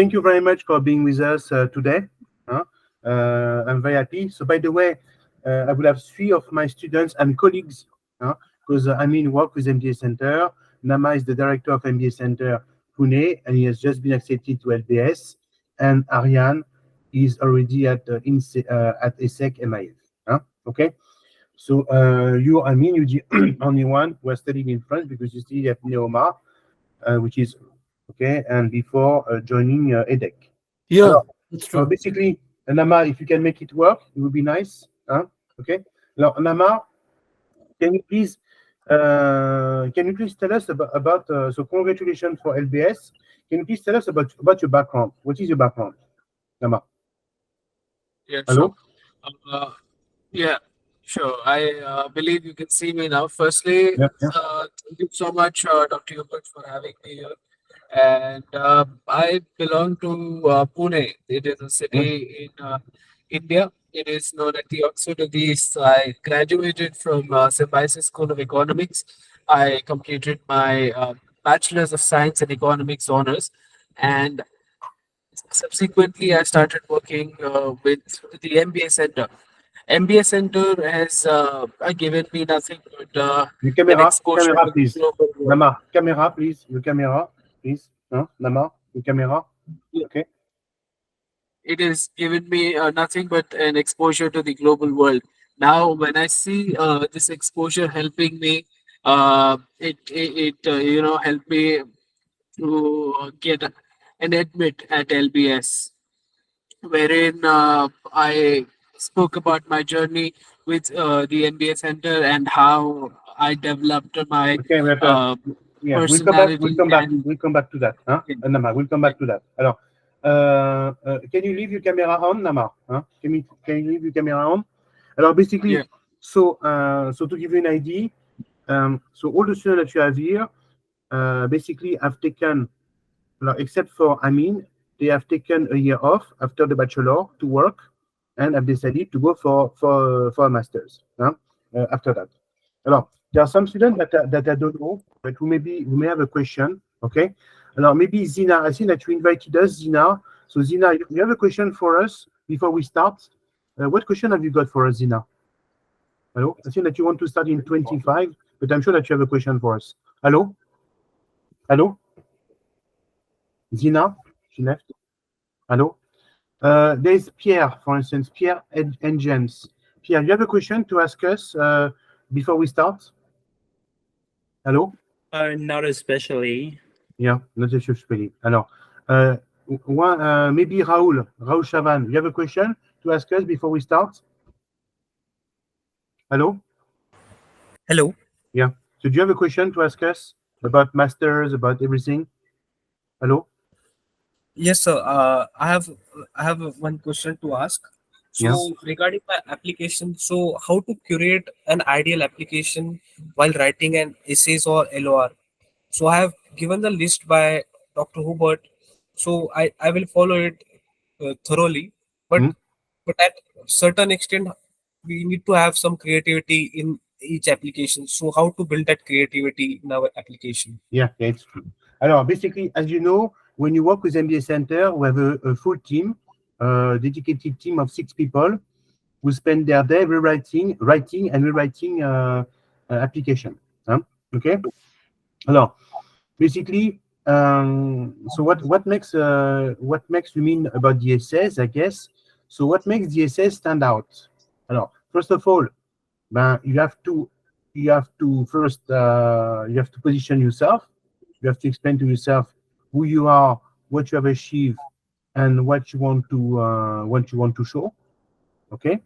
thank you very much for being with us today. I'm very happy. So, by the way, I will have 3 of my students and colleagues, because Amine works with MBA Center. Nama is the director of MBA Center Pune, and he has just been accepted to LBS. And Aryan is already at ESSEC MIF. Okay. So you, Amine, you're the only one who is studying in France because you study at Neoma, which is okay, and before joining EDHEC. Yeah, that's true. Basically, Nama, if you can make it work, it would be nice. Okay. Now, Nama, can you please tell us about so congratulations for LBS. Can you please tell us about your background? What is your background, Nama? Yeah, Hello? sure. Yeah, sure. I believe you can see me now. Firstly, Yeah. thank you so much, Dr. Hubert, for having me here. And I belong to Pune. It is a city in India. It is known as the Oxford of the East. So I graduated from Symbiosis School of Economics. I completed my Bachelor's of Science and Economics honors. And subsequently, I started working with the MBA Center. MBA Center has given me nothing but Your an camera, exposure to please. global world. Nama, camera, please. Your camera, please. Nama, your camera. Okay. It has given me nothing but an exposure to the global world. Now, when I see this exposure helping me, it helped me to get an admit at LBS, wherein I spoke about my journey with the MBA Center and how I developed my Okay, yeah, personality. We'll come back to that. Nama, we'll come back to that. Alors, can you leave your camera on, Nama? Can you leave your camera on? Alors, basically, Yeah. so to give you an idea, so all the students that you have here, basically have taken, except for Amine, they have taken a year off after the bachelor to work, and have decided to go for a master's after that. Alors, there are some students that I don't know, but who may have a question. Okay. Alors, maybe Zina, I think that you invited us, Zina. So, Zina, you have a question for us before we start? What question have you got for us, Zina? Hello? I think that you want to start in 25, but I'm sure that you have a question for us. Hello? Hello? Zina? She left. Hello? There's Pierre, for instance, Pierre and James. Pierre, you have a question to ask us before we start? Hello? Not especially. Yeah, not especially. Alors, maybe Raoul Chavan, you have a question to ask us before we start? Hello? Hello. Yeah. So do you have a question to ask us about masters, about everything? Hello? Yes, sir. I have one question to ask. So Yeah. regarding my application, so how to curate an ideal application while writing an essays or LOR? So I have given the list by Dr. Hubert. So I will follow it thoroughly, but at certain extent we need to have some creativity in each application. So how to build that creativity in our application? Yeah, it's true. Alors, basically, as you know, when you work with MBA Center, we have a full team, dedicated team of 6 people who spend their day writing and rewriting application. Okay. Alors, basically, so what makes you mean about the essays, I guess? So what makes the essays stand out? Alors, first of all, you have to first you have to position yourself. You have to explain to yourself who you are, what you have achieved, and what you want to show. Okay.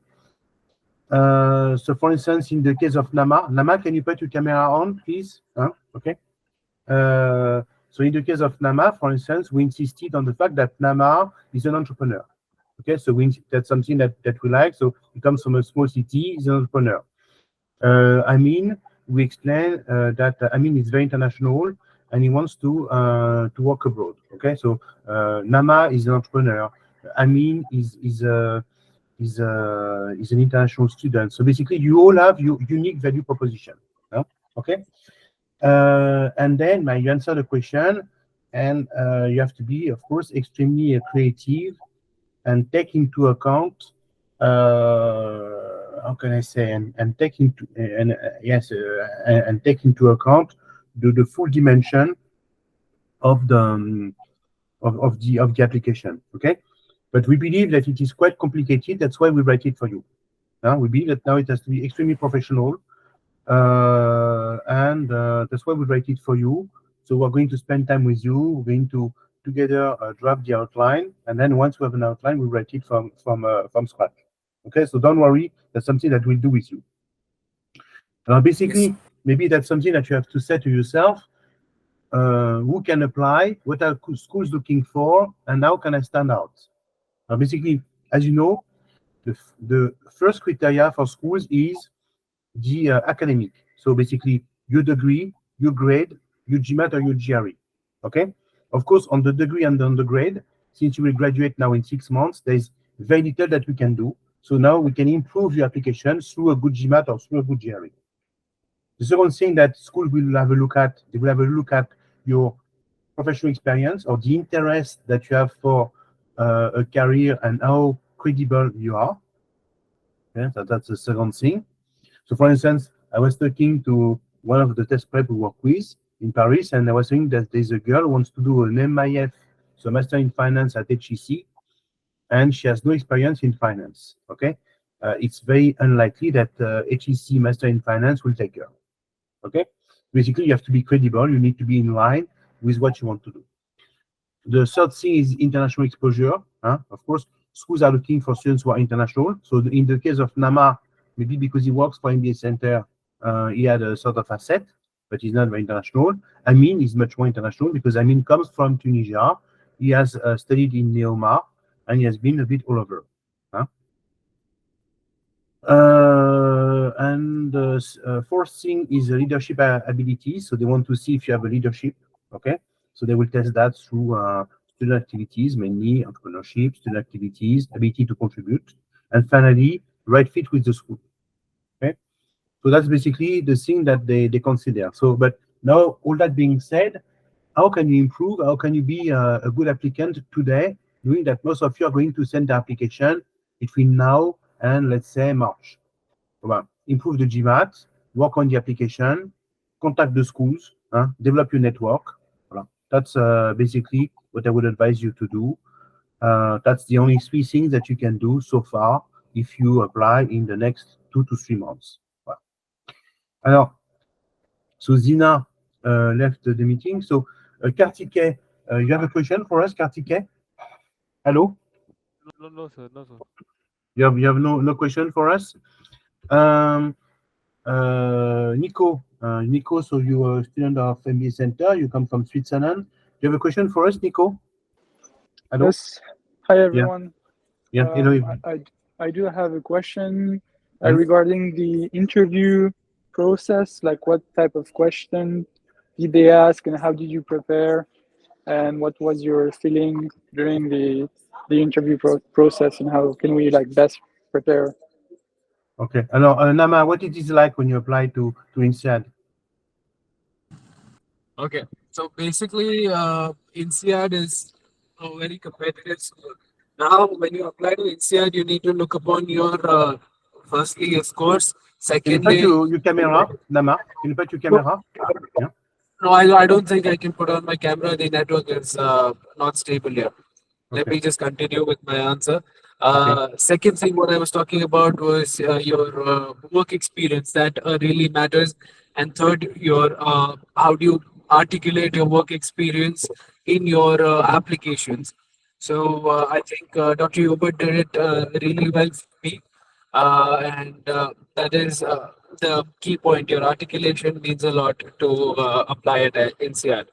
So for instance, in the case of Nama, can you put your camera on, please? Okay. So in the case of Nama, for instance, we insisted on the fact that Nama is an entrepreneur. Okay, so that's something that we like. So he comes from a small city, he's an entrepreneur. Amine, we explain that Amine is very international and he wants to work abroad. Okay, so Nama is an entrepreneur. Amine is an international student. So basically, you all have your unique value proposition. Okay. And then you answer the question, and you have to be, of course, extremely creative and take into account how can I say, and take into and take into account the full dimension of the of the application. Okay, but we believe that it is quite complicated. That's why we write it for you. We believe that now it has to be extremely professional, and that's why we write it for you. So we're going to spend time with you. We're going to together draft the outline, and then once we have an outline, we write it from scratch. Okay, so don't worry. That's something that we'll do with you. Basically, Yes. maybe that's something that you have to say to yourself. Who can apply? What are schools looking for? And how can I stand out? Basically, as you know, the first criteria for schools is the academic. So basically, your degree, your grade, your GMAT or your GRE. Okay. Of course, on the degree and on the grade, since you will graduate now in 6 months, there is very little that we can do. So now we can improve your application through a good GMAT or through a good GRE. The second thing that school will have a look at, they will have a look at your professional experience or the interest that you have for a career and how credible you are. Yeah, that's the second thing. So, for instance, I was talking to one of the test prep we work with in Paris, and I was saying that there's a girl who wants to do an MIF, so Master in Finance at HEC, and she has no experience in finance. Okay, it's very unlikely that HEC Master in Finance will take her. Okay, basically you have to be credible. You need to be in line with what you want to do. The third thing is international exposure. Of course, schools are looking for students who are international. So in the case of Nama, maybe because he works for MBA Center, he had a sort of asset, but he's not very international. Amine is much more international because Amine comes from Tunisia. He has studied in Neoma, and he has been a bit all over. And the fourth thing is leadership abilities. So they want to see if you have a leadership. Okay, so they will test that through student activities, mainly entrepreneurship, student activities, ability to contribute, and finally, right fit with the school. Okay, so that's basically the thing that they consider. So, but now all that being said, how can you improve? How can you be a good applicant today, knowing that most of you are going to send the application between now and let's say March? Well, improve the GMAT, work on the application, contact the schools, develop your network. Voilà. That's basically what I would advise you to do. That's the only 3 things that you can do so far if you apply in the next 2 to 3 months. Voilà. Alors, so Zina left the meeting. So Kartike, you have a question for us, Kartike? Hello? No, sir. No, sir. You have no question for us? Nico, so you are a student of MBA Center. You come from Switzerland. Do you have a question for us, Nico? Hello? Yes. Hi, everyone. Yeah. Hello. I do have a question regarding the interview process. Like, what type of question did they ask, and how did you prepare? And what was your feeling during the interview process, and how can we like best prepare? Okay. Alors, Nama, what it is like when you apply to INSEAD? Okay, so basically, INSEAD is a very competitive school. Now, when you apply to INSEAD, you need to look upon your firstly your scores. Can you put Secondly, your camera, Nama? Can you put your camera? Yeah. no, I don't think I can put on my camera. The network is not stable here. Let me just continue with my answer. Second thing, what I was talking about was your work experience that really matters. And third, your how do you articulate your work experience in your applications. So I think Dr. Hubert did it really well for me. And that is the key point. Your articulation means a lot to apply it at INSEAD.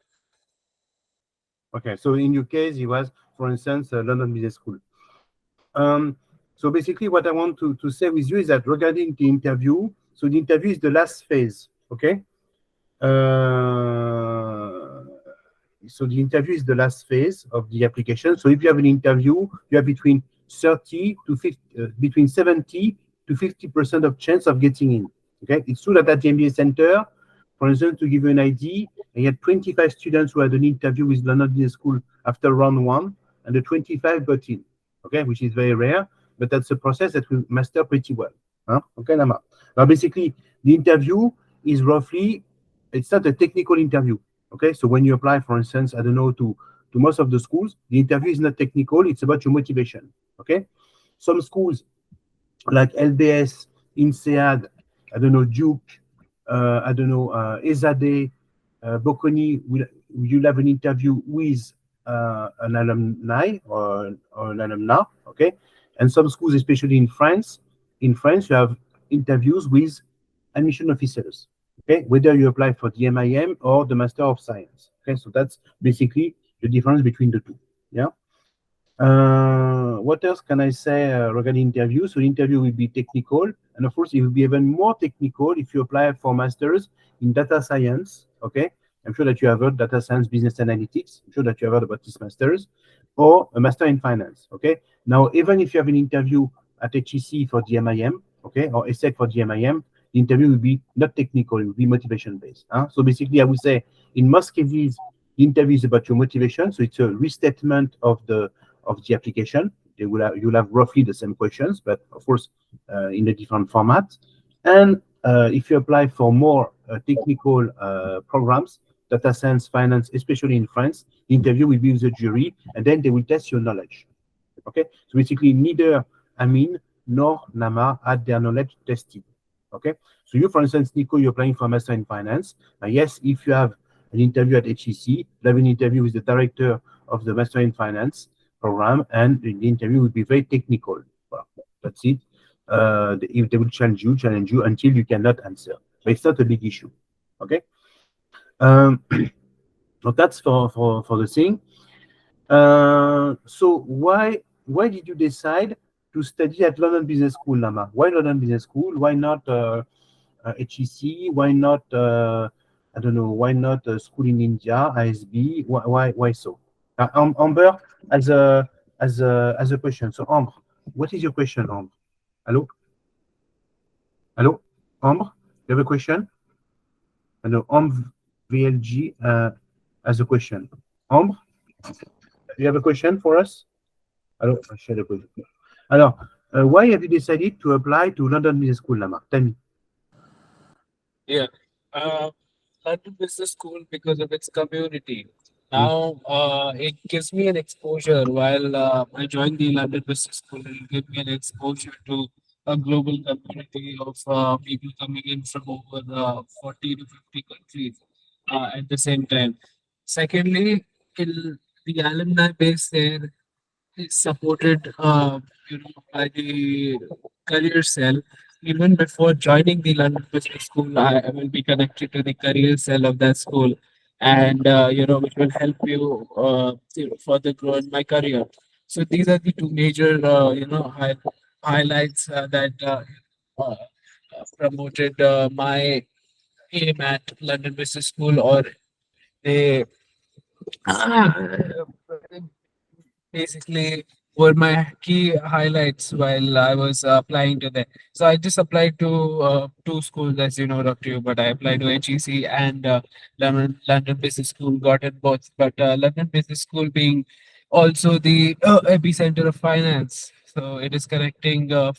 Okay, so in your case, it was, for instance, London Business School. So basically, what I want to say with you is that regarding the interview, so the interview is the last phase, okay? So the interview is the last phase of the application. So if you have an interview, you have between 30 to 50, between 70 to 50% of chance of getting in. Okay, it's true that at the MBA Center, For instance, to give you an idea, I had 25 students who had an interview with London Business School after round 1, and the 25 got in, okay, which is very rare, but that's a process that we master pretty well. Okay, Nama. Now, basically, the interview is roughly, it's not a technical interview, okay? So when you apply, for instance, I don't know, to most of the schools, the interview is not technical, it's about your motivation, okay? Some schools, like LBS, INSEAD, I don't know, Duke, I don't know, Ezade, Bocconi, you'll have an interview with an alumni or an alumna, okay? And some schools, especially in France, you have interviews with admission officers, okay? Whether you apply for the MIM or the Master of Science, okay? So that's basically the difference between the two, yeah? What else can I say regarding interview? So the interview will be technical, and of course, it will be even more technical if you apply for masters in data science. Okay, I'm sure that you have heard data science, business analytics. I'm sure that you have heard about this masters, or a master in finance. Okay, now even if you have an interview at HEC for the MIM, okay, or ESSEC for the MIM, the interview will be not technical; it will be motivation based. So basically, I would say in most cases, the interview is about your motivation. So it's a restatement of the application. You'll have roughly the same questions, but of course in a different format. And if you apply for more technical programs, data science, finance, especially in France, the interview will be with the jury, and then they will test your knowledge. Okay, so basically neither Amine nor Nama had their knowledge tested. Okay, so you, for instance, Nico, you're applying for a master in finance. Yes, if you have an interview at HEC, you have an interview with the director of the master in finance program, and the interview will be very technical. Well, that's it. If they will challenge you until you cannot answer. But it's not a big issue. Okay. So that's for the thing. So why did you decide to study at London Business School, Nama? Why London Business School? Why not HEC? Why not I don't know? Why not a school in India, ISB? Why so? Amber as a question. So Amber, what is your question, Amber? Hello, Amber, you have a question? Hello, Amber VLG as a question. Amber, you have a question for us? Hello, I share the question. Alors, why have you decided to apply to London Business School, Lama? Tell me. Yeah, London Business School because of its community. Now, it gives me an exposure while I joined the London Business School. It will give me an exposure to a global community of people coming in from over 40 to 50 countries at the same time. Secondly, the alumni base there is supported, by the career cell. Even before joining the London Business School, I will be connected to the career cell of that school, and which will help you, further grow in my career. So these are the two major, highlights that uh, promoted my aim at London Business School, or they basically were my key highlights while I was applying to them. So I just applied to two schools, as you know, Dr. Yu, but I applied to HEC and London Business School, got it both. But London Business School being also the epicenter of finance. So it is connecting the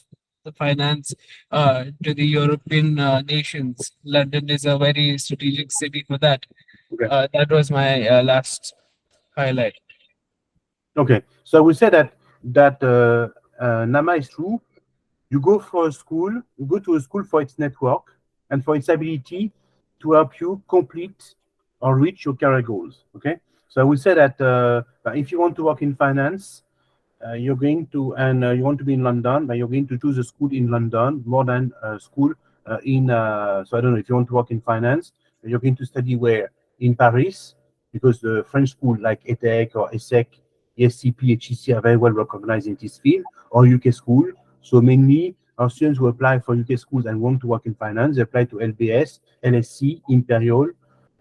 finance to the European nations. London is a very strategic city for that. Okay. That was my last highlight. Okay, so I would say that Nama is true. You go for a school, you go to a school for its network and for its ability to help you complete or reach your career goals. Okay, so I would say that if you want to work in finance, you're going to, and you want to be in London, but you're going to choose a school in London more than a school in. So I don't know, if you want to work in finance, you're going to study where? In Paris, because the French school like EDHEC or ESSEC, ESCP, HEC are very well recognized in this field, or UK school. So mainly our students who apply for UK schools and want to work in finance, they apply to LBS, LSE, Imperial,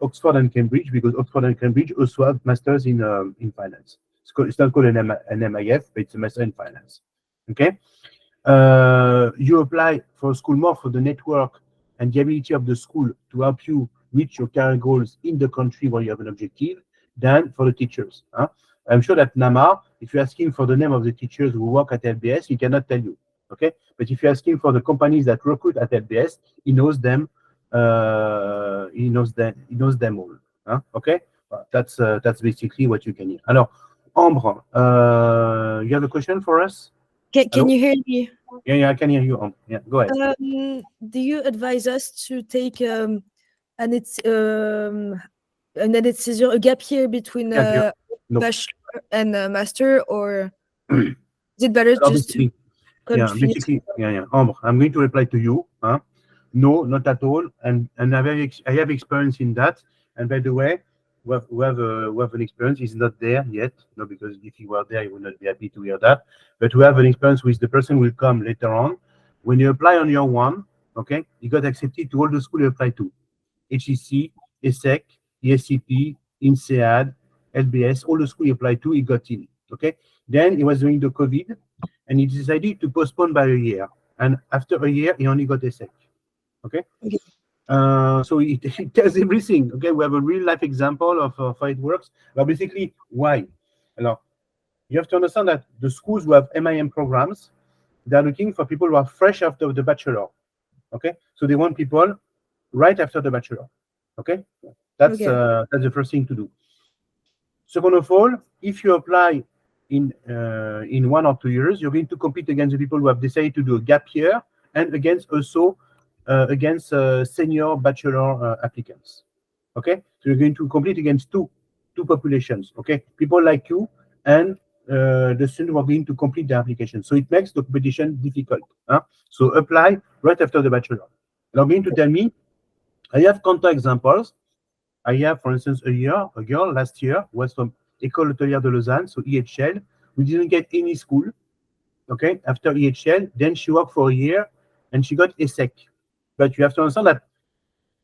Oxford and Cambridge, because Oxford and Cambridge also have masters in finance. It's not called an MIF, but it's a master in finance. Okay, you apply for a school more for the network and the ability of the school to help you reach your career goals in the country where you have an objective than for the teachers. I'm sure that Nama, if you're asking for the name of the teachers who work at LBS, he cannot tell you. Okay, but if you're asking for the companies that recruit at LBS, he knows them. He knows them all. Okay, that's basically what you can hear. Alors, Ambre, you have a question for us? Can you hear me? Yeah, I can hear you. Ambre. Yeah, go ahead. Do you advise us to take and then it's a gap year between No. bachelor and master, or is it better just to continue? Yeah. Ambre, I'm going to reply to you. No, not at all. And I have experience in that. And by the way, we have an experience. He's not there yet, no, because if he were there, he would not be happy to hear that. But we have an experience with the person who will come later on. When you apply on your one, okay, you got accepted to all the school you apply to: HEC, ESSEC, ESCP, INSEAD, LBS, all the school you apply to, he got in. Okay. Then he was doing the COVID, and he decided to postpone by a year. And after a year, he only got ESSEC. Okay. So it tells everything. Okay, we have a real life example of how it works. But basically, why? Now, you have to understand that the schools who have MIM programs, they're looking for people who are fresh after the bachelor. Okay, so they want people right after the bachelor. Okay, that's the first thing to do. Second of all, if you apply in 1 or 2 years, you're going to compete against the people who have decided to do a gap year and against senior bachelor applicants. Okay, so you're going to compete against two populations. Okay, people like you and the students who are going to complete the application. So it makes the competition difficult. So apply right after the bachelor. Now, going to tell me, I have counter examples. I have, for instance, a girl last year was from École Hôtelière de Lausanne, so EHL. We didn't get any school. Okay, after EHL, then she worked for a year and she got ESSEC. But you have to understand that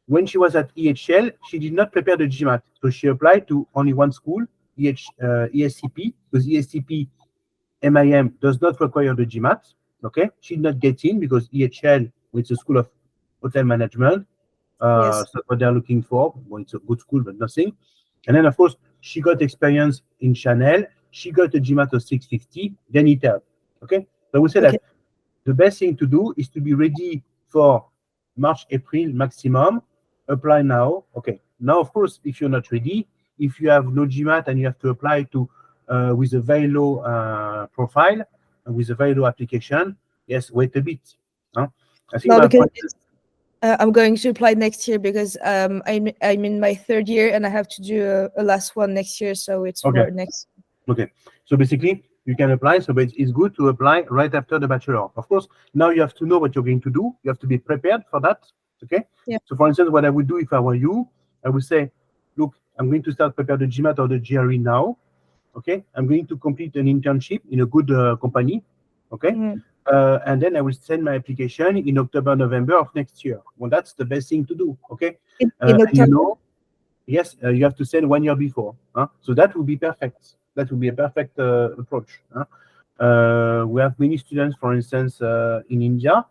when she was at EHL, she did not prepare the GMAT. So she applied to only one school, ESCP, because ESCP MIM does not require the GMAT. Okay, she did not get in because EHL, which is a school of hotel management, that's what they're looking for. Well, it's a good school, but nothing. And then, of course, she got experience in Chanel. She got a GMAT of 650, then it helped. Okay, so we say that the best thing to do is to be ready for March, April maximum. Apply now. Okay. Now, of course, if you're not ready, if you have no GMAT and you have to apply to with a very low profile, with a very low application, yes, wait a bit. I think I'm going to apply next year because I'm in my 3rd year and I have to do a last one next year, so it's for next. Okay. So basically, you can apply. So but it's good to apply right after the bachelor. Of course, now you have to know what you're going to do. You have to be prepared for that. Okay. Yeah. So for instance, what I would do if I were you, I would say, look, I'm going to start prepare the GMAT or the GRE now. Okay. I'm going to complete an internship in a good company. Okay. And then I will send my application in October, November of next year. Well, that's the best thing to do. Okay. And you know, yes, you have to send 1 year before. So that would be perfect. That would be a perfect approach. We have many students, for instance, in India,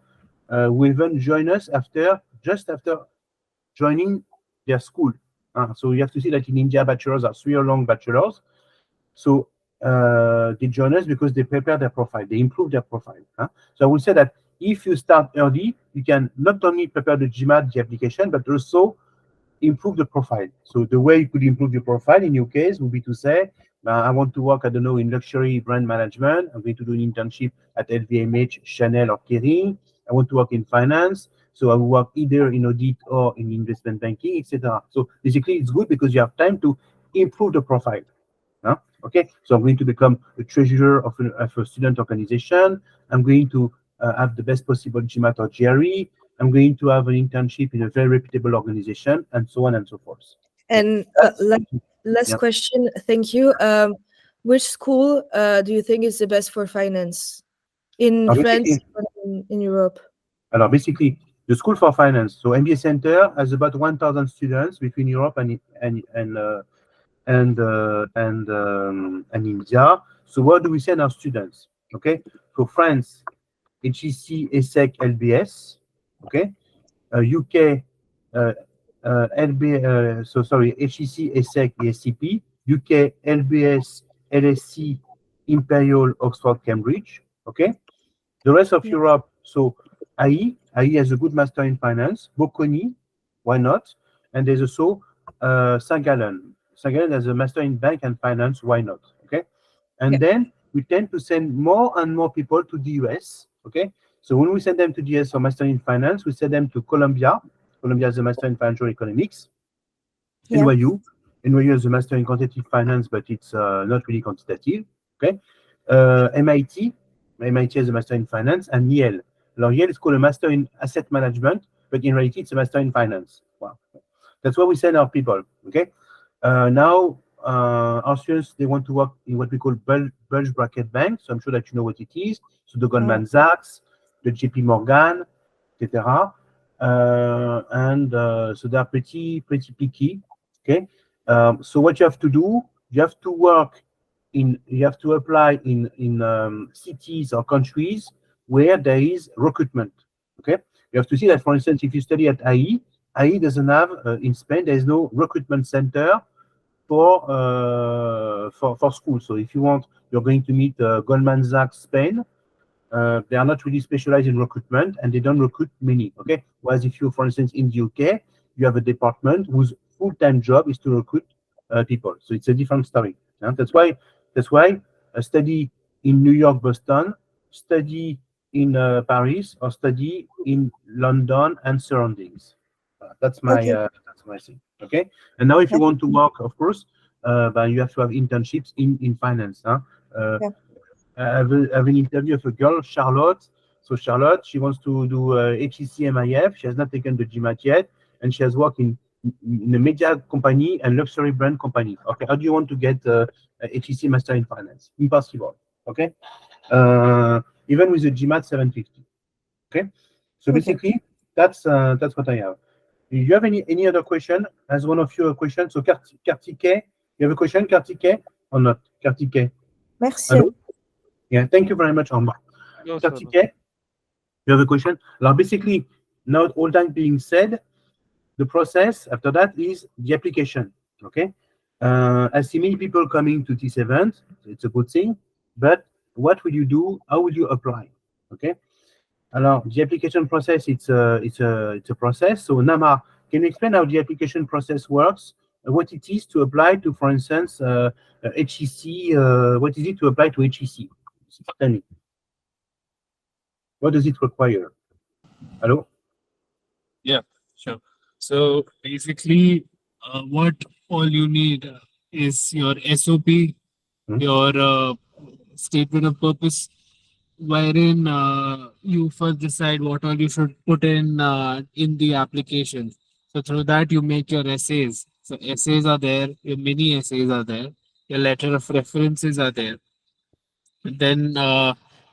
who even join us just after joining their school. So you have to see that in India, bachelors are 3-year-long bachelors. So they join us because they prepare their profile, they improve their profile. So I would say that if you start early, you can not only prepare the GMAT, the application, but also improve the profile. So the way you could improve your profile in your case would be to say, I want to work, I don't know, in luxury brand management. I'm going to do an internship at LVMH, Chanel, or Kering. I want to work in finance. So I will work either in audit or in investment banking, etc. So basically, it's good because you have time to improve the profile. Okay, so I'm going to become a treasurer of a student organization. I'm going to have the best possible GMAT or GRE. I'm going to have an internship in a very reputable organization, and so on and so forth. And last question, thank you. Which school do you think is the best for finance in France or in Europe? Basically, the School for Finance, so MBA Center has about 1,000 students between Europe and India. So where do we send our students? Okay, for France, HEC, ESSEC, LBS. Okay, UK, HEC, ESSEC, ESCP, UK, LBS, LSC, Imperial, Oxford, Cambridge. Okay. The rest of Europe, so IE has a good master in finance. Bocconi, why not? And there's also St. Gallen. St. Gallen has a master in bank and finance, why not? Okay. And then we tend to send more and more people to the US. Okay. So when we send them to the US for master in finance, we send them to Columbia. Columbia has a master in financial economics. NYU has a master in quantitative finance, but it's not really quantitative. Okay. MIT has a master in finance, and Yale. Now, Yale is called a master in asset management, but in reality, it's a master in finance. Wow. That's where we send our people. Okay. Now, our students, they want to work in what we call bulge bracket banks. So I'm sure that you know what it is. So the Goldman Sachs, the JP Morgan, etc. So they are pretty picky. Okay. So what you have to do, you have to work you have to apply in cities or countries where there is recruitment. Okay. You have to see that, for instance, if you study at IE doesn't have in Spain, there is no recruitment center for school. So if you're going to meet Goldman Sachs Spain, they are not really specialized in recruitment and they don't recruit many. Okay. Whereas if you, for instance, in the UK, you have a department whose full-time job is to recruit people. So it's a different story. Yeah? That's why a study in New York, Boston, study in Paris, or study in London and surroundings. That's my thing. Okay. And now, if you want to work, of course, but you have to have internships in finance. Huh? I have an interview of a girl, Charlotte. So Charlotte, she wants to do HEC MIF. She has not taken the GMAT yet, and she has worked in a media company and luxury brand company. Okay, how do you want to get a HEC Master in Finance? Impossible. Okay, even with the GMAT 750. Okay, so basically that's what I have. Do you have any other question? As one of you a question? So Kartike, you have a question, Kartike, or not? Kartike. Merci. Hello? Yeah, thank you very much, Omar. No, Kartike, you have a question? Now, basically, now all that being said, the process after that is the application. Okay, I see many people coming to this event. It's a good thing, but what will you do? How will you apply? Okay. Alors, the application process, it's a process. So Nama, can you explain how the application process works? What it is to apply to, for instance, HEC? What is it to apply to HEC? Tell me. What does it require? Hello? Yeah, sure. So basically, what all you need is your SOP, your statement of purpose, wherein you first decide what all you should put in the application. So through that you make your essays. So essays are there, your mini essays are there, your letter of references are there. Then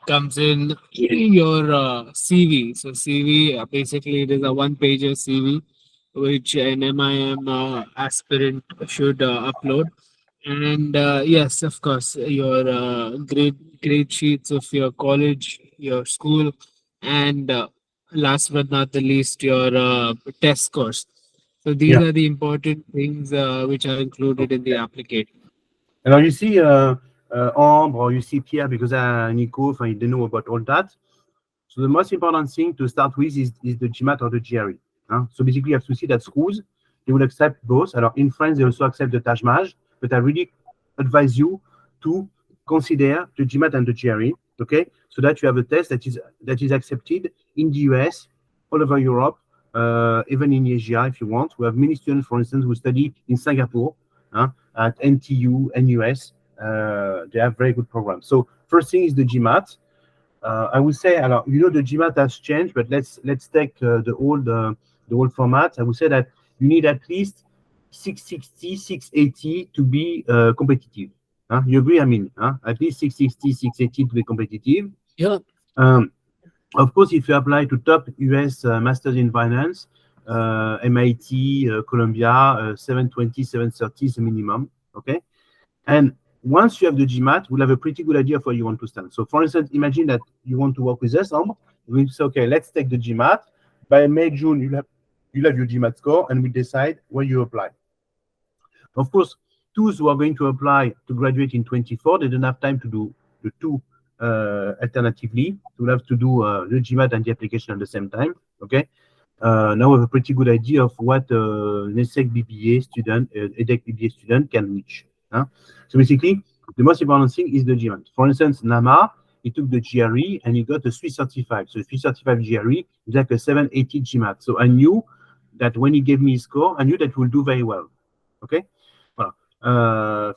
comes in your CV. So CV, basically it is a one-pager CV which an MIM aspirant should upload. And yes, of course, your grade sheets of your college, your school, and last but not the least, your test scores. So these are the important things which are included in the application. Alors, you see Ambre, or you see Pierre, because Nico, they know about all that. So the most important thing to start with is the GMAT or the GRE. Huh? So basically, you have to see that schools, they will accept both. Alors, in France, they also accept the TAJMAJ, but I really advise you to consider the GMAT and the GRE, okay? So that you have a test that is accepted in the US, all over Europe, even in Asia, if you want. We have many students, for instance, who study in Singapore, at NTU, NUS. They have very good programs. So first thing is the GMAT. I would say, the GMAT has changed, but let's take the old format. I would say that you need at least 660, 680 to be competitive. You agree, Amine? At least 660, 680 to be competitive. Yeah. Of course, if you apply to top US Masters in Finance, MIT, Columbia, 720, 730 is the minimum, okay? And once you have the GMAT, we'll have a pretty good idea of where you want to stand. So, for instance, imagine that you want to work with us, Ambre. We say, okay, let's take the GMAT. By May, June, you'll have you'll have your GMAT score, and we decide where you apply. Of course, those who are going to apply to graduate in 24, they don't have time to do the two alternatively. We'll have to do the GMAT and the application at the same time. Okay. Now we have a pretty good idea of what an ESSEC BBA student, EDHEC BBA student can reach. Huh? So basically, the most important thing is the GMAT. For instance, Nama, he took the GRE and he got a 335. So 335 GRE is like a 780 GMAT. So I knew that when he gave me his score, I knew that we'll do very well. Okay. Well,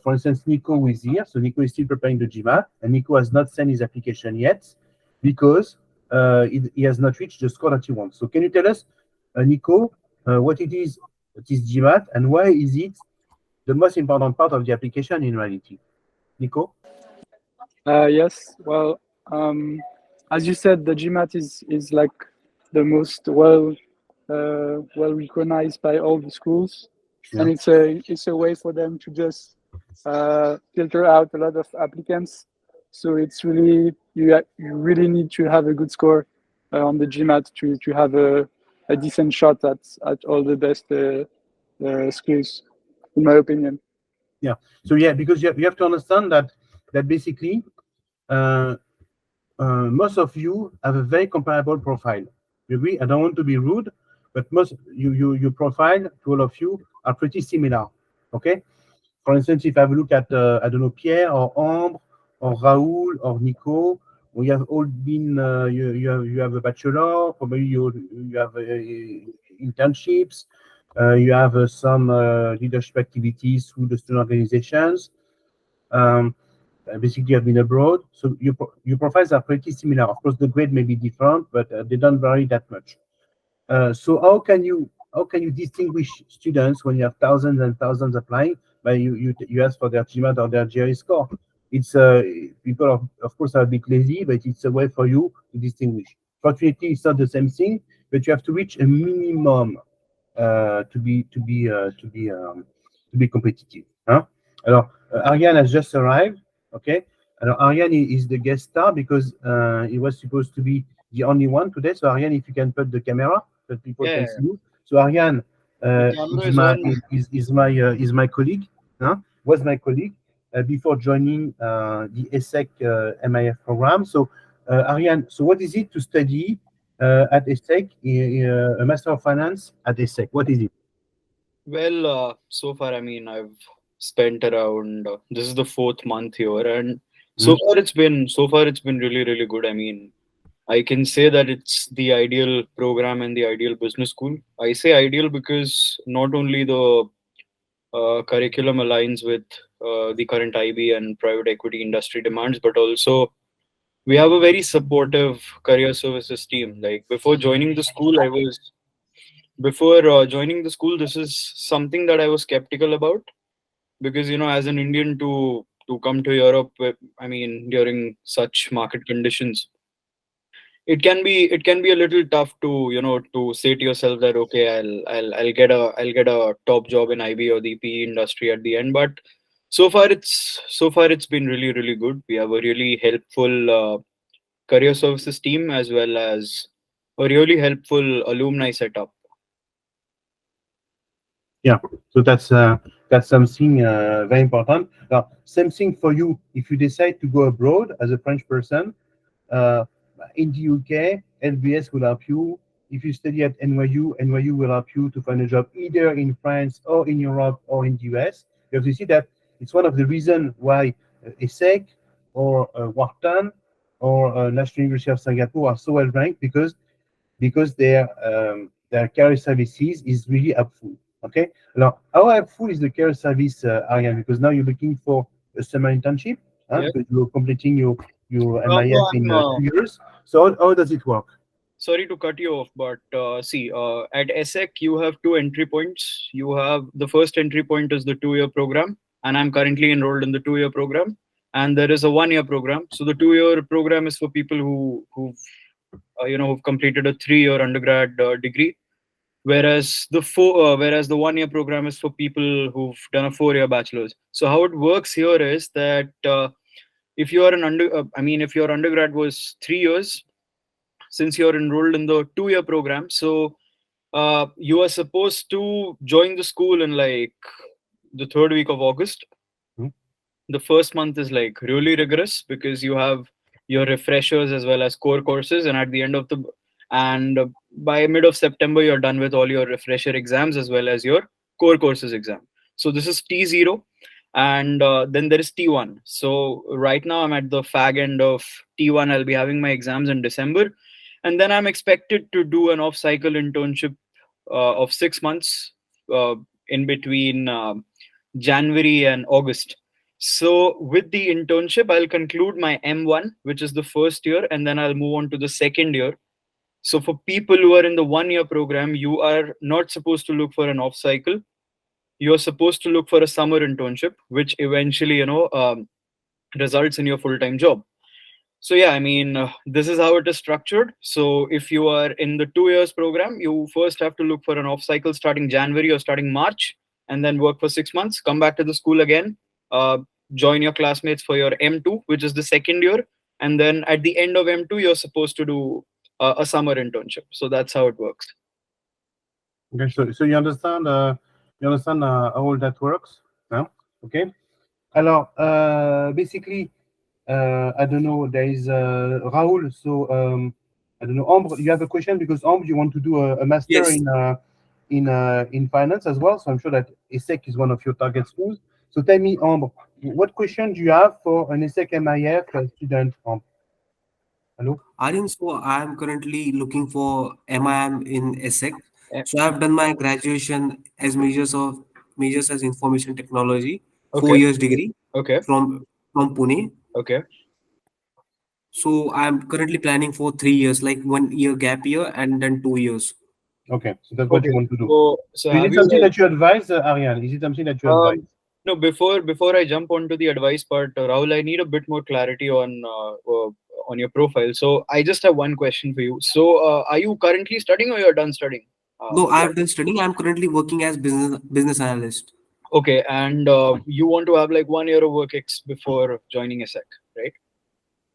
for instance, Nico is here. So Nico is still preparing the GMAT, and Nico has not sent his application yet because he has not reached the score that he wants. So can you tell us, Nico, what it is GMAT, and why is it the most important part of the application in reality? Nico? Yes. Well, as you said, the GMAT is like the most well recognized by all the schools, and it's a way for them to just filter out a lot of applicants. So it's really you really need to have a good score on the GMAT to have a decent shot at all the best schools, in my opinion. Yeah. So yeah, because you have to understand that basically most of you have a very comparable profile. You agree? I don't want to be rude, but most your profile to all of you are pretty similar. Okay. For instance, if I have a look at I don't know, Pierre or Ambre or Raoul or Nico, we have all been you have a bachelor, probably you have internships, you have some leadership activities through the student organizations. Basically, you have been abroad, so your profiles are pretty similar. Of course, the grade may be different, but they don't vary that much. So how can you distinguish students when you have thousands and thousands applying? But you ask for their GMAT or their GRE score. It's people of course are a bit lazy, but it's a way for you to distinguish. Fortunately, it's not the same thing, but you have to reach a minimum to be competitive. Huh? Alors, Aryan has just arrived. Okay. Alors, Aryan is the guest star because he was supposed to be the only one today. So Aryan, if you can put the camera that people can see you. So Aryan is my colleague. Huh? Was my colleague before joining the ESSEC MIF program. So Aryan, so what is it to study at ESSEC, a Master of Finance at ESSEC? What is it? Well, so far, I mean, I've spent around this is the 4th month here, and so far it's been really, really good. I mean, I can say that it's the ideal program and the ideal business school. I say ideal because not only the curriculum aligns with the current IB and private equity industry demands, but also we have a very supportive career services team. Like before joining the school, this is something that I was skeptical about because, as an Indian to come to Europe, I mean, during such market conditions, it can be a little tough to to say to yourself that okay, I'll get a top job in IB or the PE industry at the end. But so far it's been really, really good. We have a really helpful career services team as well as a really helpful alumni setup. Yeah, so that's something very important. Now, same thing for you. If you decide to go abroad as a French person, in the UK, LBS will help you. If you study at NYU will help you to find a job either in France or in Europe or in the US. You have to see that it's one of the reasons why ESSEC or Wharton or National University of Singapore are so well ranked because their career services is really helpful. Okay. Now, how helpful is the career service, Aryan? Because now you're looking for a summer internship, Yeah. because you're completing your MIF in 2 years. So how does it work? Sorry to cut you off, but see, at ESSEC you have 2 entry points. You have the first entry point is the 2-year program, and I'm currently enrolled in the 2-year program. And there is a 1-year program. So the 2-year program is for people who've completed a 3-year undergrad degree, whereas the 1-year program is for people who've done a 4-year bachelor's. So how it works here is that if you are if your undergrad was 3 years, since you're enrolled in the 2-year program, so you are supposed to join the school in like the 3rd week of August. The first month is like really rigorous because you have your refreshers as well as core courses, and at the end of the by mid of September you're done with all your refresher exams as well as your core courses exam. So this is T0, and then there is T1. So right now I'm at the fag end of T1. I'll be having my exams in December, and then I'm expected to do an off-cycle internship of 6 months in between January and August. So with the internship, I'll conclude my M1, which is the first year, and then I'll move on to the second year. So for people who are in the 1-year program, you are not supposed to look for an off cycle. You're supposed to look for a summer internship, which eventually, results in your full-time job. So yeah, I mean, this is how it is structured. So if you are in the 2 years program, you first have to look for an off cycle starting January or starting March, and then work for 6 months, come back to the school again, join your classmates for your M2, which is the second year. And then at the end of M2, you're supposed to do a summer internship. So that's how it works. Okay, so you understand how all that works now? Okay. Alors, basically, I don't know, there is Raoul. So I don't know, Ambre, you have a question because Ambre, you want to do a master Yes. in finance as well. So I'm sure that ESSEC is one of your target schools. So tell me, Ambre, what question do you have for an ESSEC MIF student, Ambre? Hello? Aryan, so I am currently looking for MIM in ESSEC. So I have done my graduation as majors as information technology, 4 years degree from Pune. Okay. So I'm currently planning for 3 years, like 1 year gap year and then 2 years. Okay, so that's what you want to do. So is it something that you advise, Aryan? Is it something that you advise? No, before I jump onto the advice part, Rahul, I need a bit more clarity on your profile. So I just have one question for you. So are you currently studying or you're done studying? No, I have done studying. I'm currently working as business analyst. Okay, and you want to have like 1 year of work ex before joining ESSEC, right?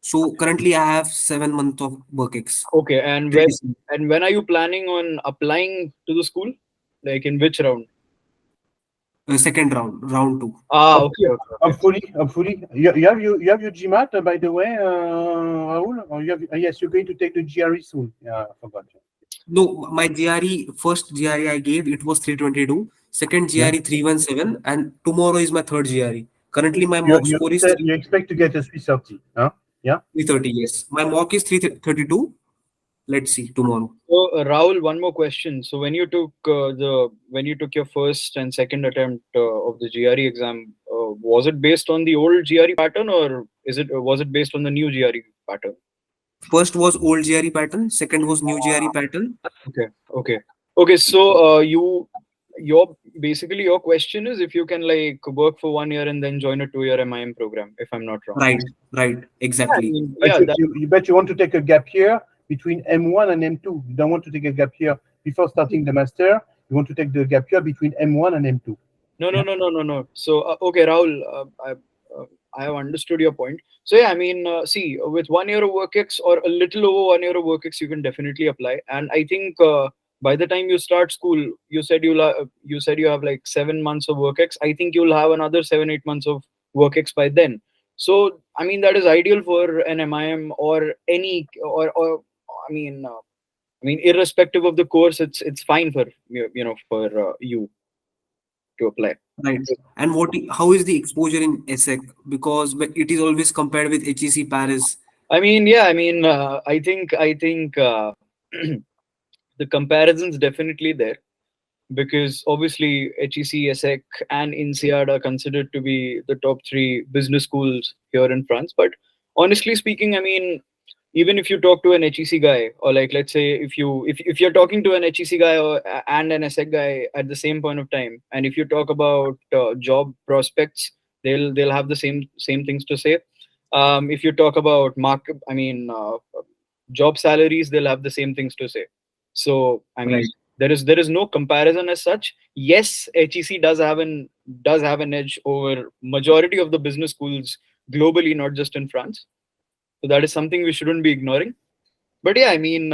So currently I have 7 months of work ex. Okay, and when are you planning on applying to the school? Like in which round? Second round 2. Okay. Hopefully. You have your GMAT, by the way, Rahul? Or you have, yes, you're going to take the GRE soon. Yeah, I forgot. No, my GRE, first GRE I gave, it was 322. Second GRE 317, and tomorrow is my third GRE. Currently, my mock score is... You expect to get a 330, huh? Yeah? 330, yes. My mock is 332. Let's see tomorrow. So Rahul, one more question. So when you took your first and second attempt of the GRE exam, was it based on the old GRE pattern, or was it based on the new GRE pattern? First was old GRE pattern. Second was new GRE pattern. Okay. So your question is if you can like work for 1 year and then join a 2-year MIM program, if I'm not wrong. Right. Exactly. But you want to take a gap year between M1 and M2. You don't want to take a gap year before starting the master. You want to take the gap year between M1 and M2. No. So okay, Rahul, I have understood your point. So yeah, I mean, see, with 1 year of work ex or a little over 1 year of work ex, you can definitely apply. And I think by the time you start school, you said you have like 7 months of work ex. I think you'll have another 7-8 months of work ex by then. So I mean, that is ideal for an MIM or any irrespective of the course, it's fine for you to apply. Right. And how is the exposure in ESSEC? Because it is always compared with HEC Paris. I think the comparison's definitely there, because obviously HEC, ESSEC, and INSEAD are considered to be the top 3 business schools here in France. But honestly speaking, I mean, even if you talk to an HEC guy, or like let's say if you're talking to an HEC guy and an ESSEC guy at the same point of time, and if you talk about job prospects, they'll have the same things to say. If you talk about job salaries, they'll have the same things to say. So I mean, there is no comparison as such. Yes, HEC does have an edge over majority of the business schools globally, not just in France. So that is something we shouldn't be ignoring. But yeah, I mean,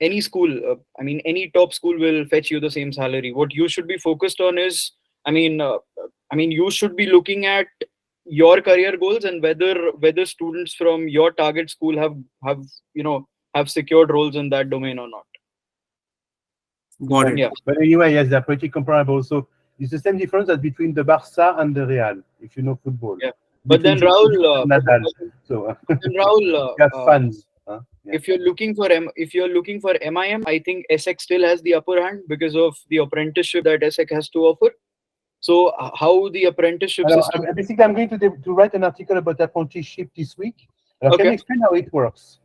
any school, I mean, any top school will fetch you the same salary. What you should be focused on is, you should be looking at your career goals and whether students from your target school have secured roles in that domain or not. Got it. Yeah. But anyway, yes, they're pretty comparable. So it's the same difference as between the Barça and the Real, if you know football. Yeah. But then Rahul, fans. If you're looking for MIM, I think ESSEC still has the upper hand because of the apprenticeship that ESSEC has to offer. So how the apprenticeship system? Basically, I'm going to write an article about apprenticeship this week. Can you explain how it works?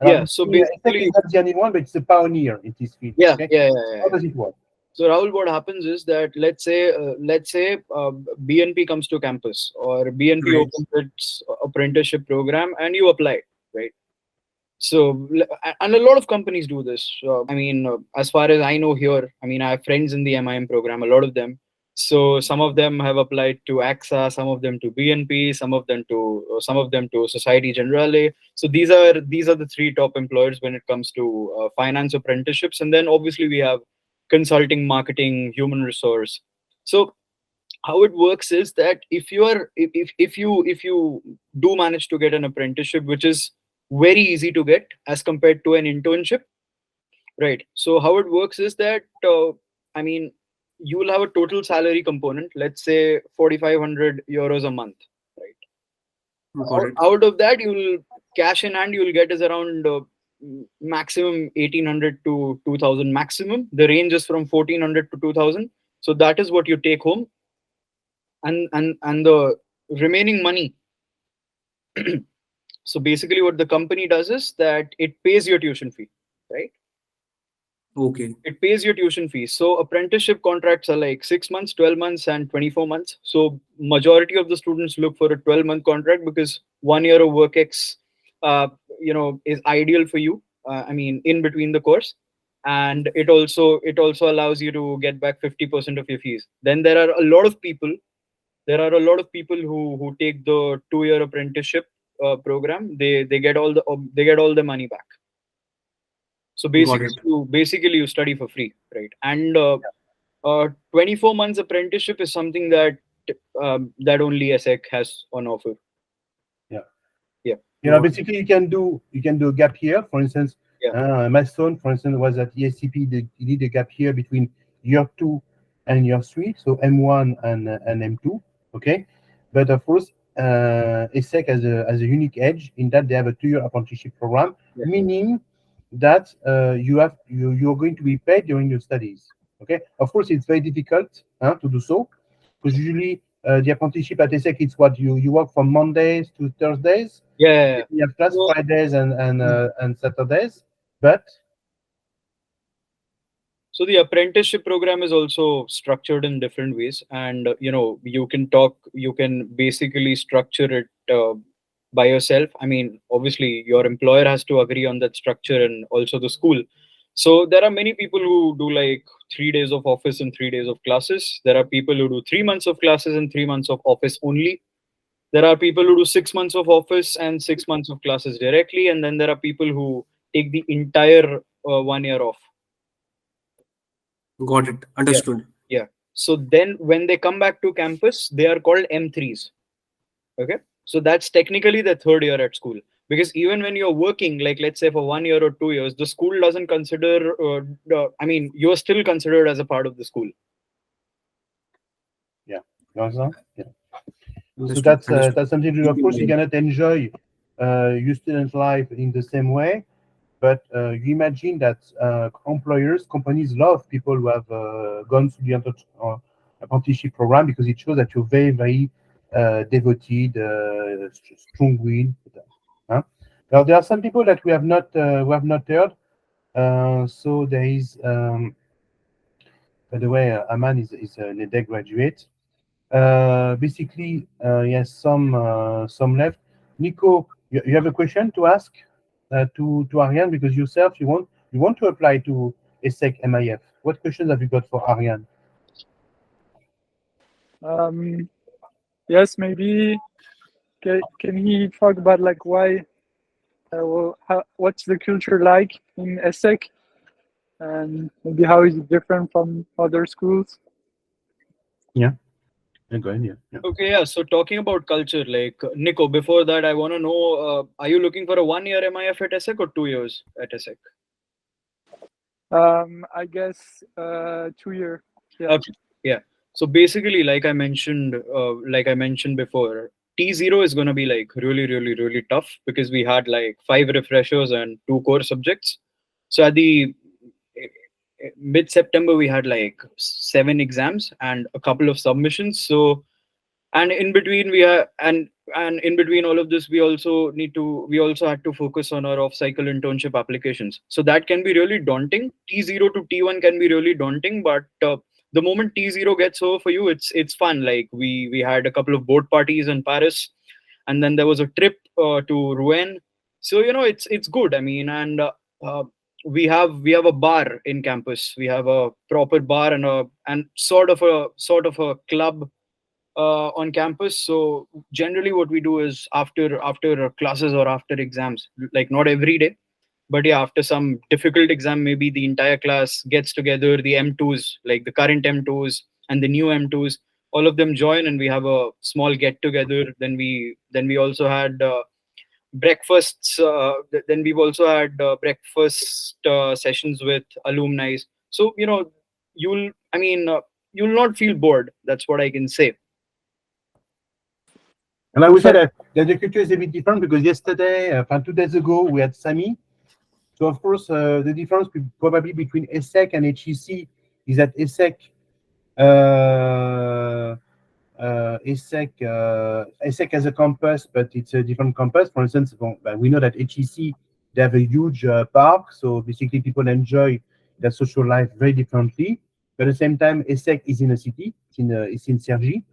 Yeah. So basically, it's not the only one, but it's a pioneer in this field. Yeah. Okay? Yeah. How does it work? So Rahul, what happens is that let's say BNP comes to campus, or BNP opens its apprenticeship program, and you apply, right? So, and a lot of companies do this. As far as I know here, I have friends in the MIM program, a lot of them. So some of them have applied to AXA, some of them to BNP, some of them to Society Generale. So these are the three top employers when it comes to finance apprenticeships. And then obviously we have consulting, marketing, human resource. So how it works is that if you do manage to get an apprenticeship, which is very easy to get as compared to an internship, right? So how it works is that you will have a total salary component, let's say 4,500 euros a month, right? Out of that, you will cash in hand, you will get is around maximum 1,800 to 2,000 maximum. The range is from 1,400 to 2,000. So that is what you take home, and the remaining money. So basically, what the company does is that it pays your tuition fee, right? Okay. It pays your tuition fee. So apprenticeship contracts are like 6 months, 12 months, and 24 months. So majority of the students look for a 12-month contract because 1 year of work ex, is ideal for you. In between the course, and it also allows you to get back 50% of your fees. Then there are a lot of people who take the 2-year apprenticeship program. They get all the money back. So basically you study for free, right? And 24 months apprenticeship is something that only ESSEC has on offer. Basically you can do a gap year. For instance, my son, for instance, was at ESCP. He did a gap year between year 2 and year 3, so M1 and M2. Okay, but of course, ESSEC has a unique edge in that they have a 2-year apprenticeship program, meaning that you're going to be paid during your studies. Okay, of course, it's very difficult to do so, because usually the apprenticeship at ESSEC, it's what you work from Mondays to Thursdays. Yeah. You have class Fridays and Saturdays, but so the apprenticeship program is also structured in different ways, and you can basically structure it by yourself. Obviously your employer has to agree on that structure, and also the school. So there are many people who do like 3 days of office and 3 days of classes. There are people who do 3 months of classes and 3 months of office only. There are people who do 6 months of office and 6 months of classes directly, and then there are people who take the entire 1 year off. Got it. Understood. Yeah. So then when they come back to campus, they are called M3s. Okay. So that's technically the 3rd year at school. Because even when you're working, like let's say for 1 year or 2 years, the school doesn't consider, you're still considered as a part of the school. Yeah. Yeah. So that's something to do. Of course, you cannot enjoy your student life in the same way, but you imagine that companies love people who have gone through the apprenticeship program, because it shows that you're very, very devoted, strong-willed. Now there are some people that we have not heard. So there is, by the way, Amine is an EDHEC graduate. Basically, yes, some left. Nico, you have a question to ask to Aryan, because yourself you want to apply to ESSEC MIF. What questions have you got for Aryan? Yes, maybe can he talk about like why what's the culture like in ESSEC, and maybe how is it different from other schools? Yeah. Go ahead. Yeah. Okay, yeah. So talking about culture, like Nico, before that, I want to know: are you looking for a 1-year MIF at ESSEC or 2 years at ESSEC? I guess 2 year. Yeah. Okay. Yeah. So basically, like I mentioned before, T0 is going to be like really, really, really tough because we had like 5 refreshers and 2 core subjects. So at the mid-September, we had like 7 exams and a couple of submissions. So, and in between and in between all of this, we also had to focus on our off-cycle internship applications. So that can be really daunting. T0 to T1 can be really daunting, but the moment T0 gets over for you, it's fun. Like we had a couple of boat parties in Paris, and then there was a trip to Rouen. So it's good. I mean, and we have a bar in campus. We have a proper bar and sort of a club on campus. So generally, what we do is after classes or after exams, like not every day, but yeah, after some difficult exam, maybe the entire class gets together, the M2s, like the current M2s and the new M2s, all of them join and we have a small get together. Then we also had breakfasts. Then we've also had breakfast sessions with alumni. So you'll not feel bored. That's what I can say. And I would say that the culture is a bit different because yesterday, 2 days ago, we had Sami. So of course, the difference probably between ESSEC and HEC is that ESSEC has a campus, but it's a different campus. For instance, we know that HEC, they have a huge park, so basically people enjoy their social life very differently. But at the same time, ESSEC is in a city, it's in Cergy.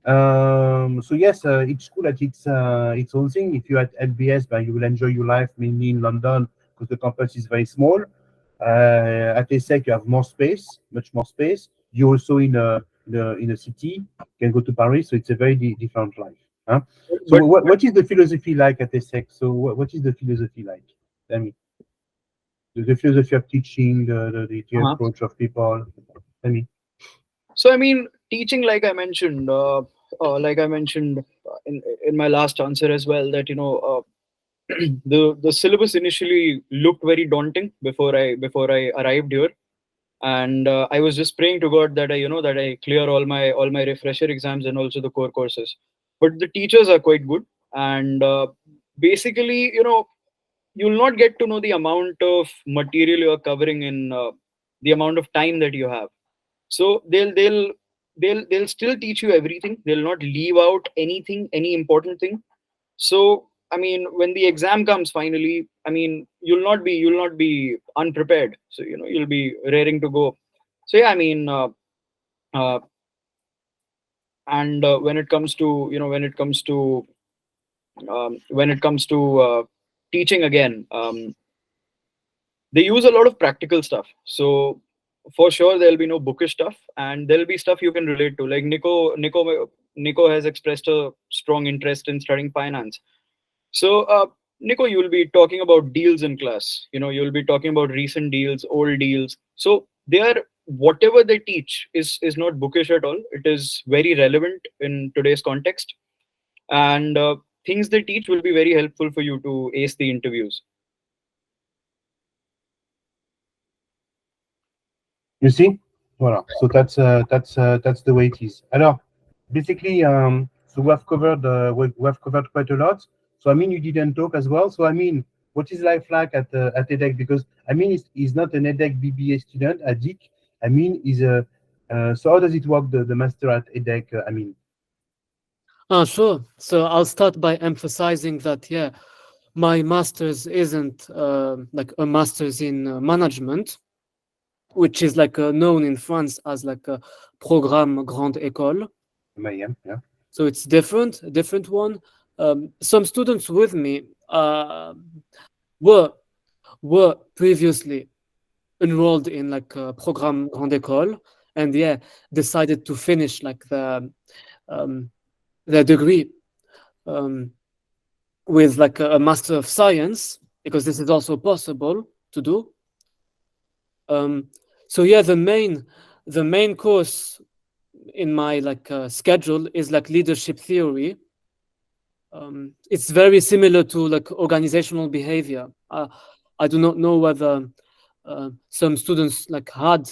So yes, each school has its own thing. If you're at LBS, you will enjoy your life mainly in London because the campus is very small. At ESSEC, you have more space, much more space. You're also in a city. You can go to Paris, so it's a very different life. Huh? So what is the philosophy like at ESSEC? So what is the philosophy like? Tell me. The philosophy of teaching, the approach of people. Tell me. So I mean, teaching, like I mentioned in my last answer as well, that the syllabus initially looked very daunting before I arrived here, and I was just praying to God that I clear all my refresher exams and also the core courses. But the teachers are quite good, and basically, you'll not get to know the amount of material you're covering in the amount of time that you have. So they'll still teach you everything. They'll not leave out anything, any important thing. So I mean, when the exam comes finally, I mean, you'll not be unprepared. So you'll be raring to go. So yeah, I mean, and when it comes to teaching again, they use a lot of practical stuff. So for sure there'll be no bookish stuff, and there'll be stuff you can relate to. Like Nico has expressed a strong interest in studying finance. So Nico, you'll be talking about deals in class. You'll be talking about recent deals, old deals. So whatever they teach is not bookish at all. It is very relevant in today's context, and things they teach will be very helpful for you to ace the interviews. You see, voilà. So that's the way it is. Alors, basically, so we have covered quite a lot. So I mean, you didn't talk as well. So I mean, what is life like at EDHEC? Because I mean, he's not an EDHEC BBA student at DIC. I mean, he's a so how does it work, the master at EDHEC? I mean. Sure. So I'll start by emphasizing that, yeah, my master's isn't like a master's in management, which is like known in France as like a programme grande école. Yeah. So it's a different one. Some students with me were previously enrolled in like a programme grande école, and yeah, decided to finish like their degree with like a Master of Science, because this is also possible to do. So yeah, the main course in my schedule is like leadership theory. It's very similar to like organizational behavior. I do not know whether some students had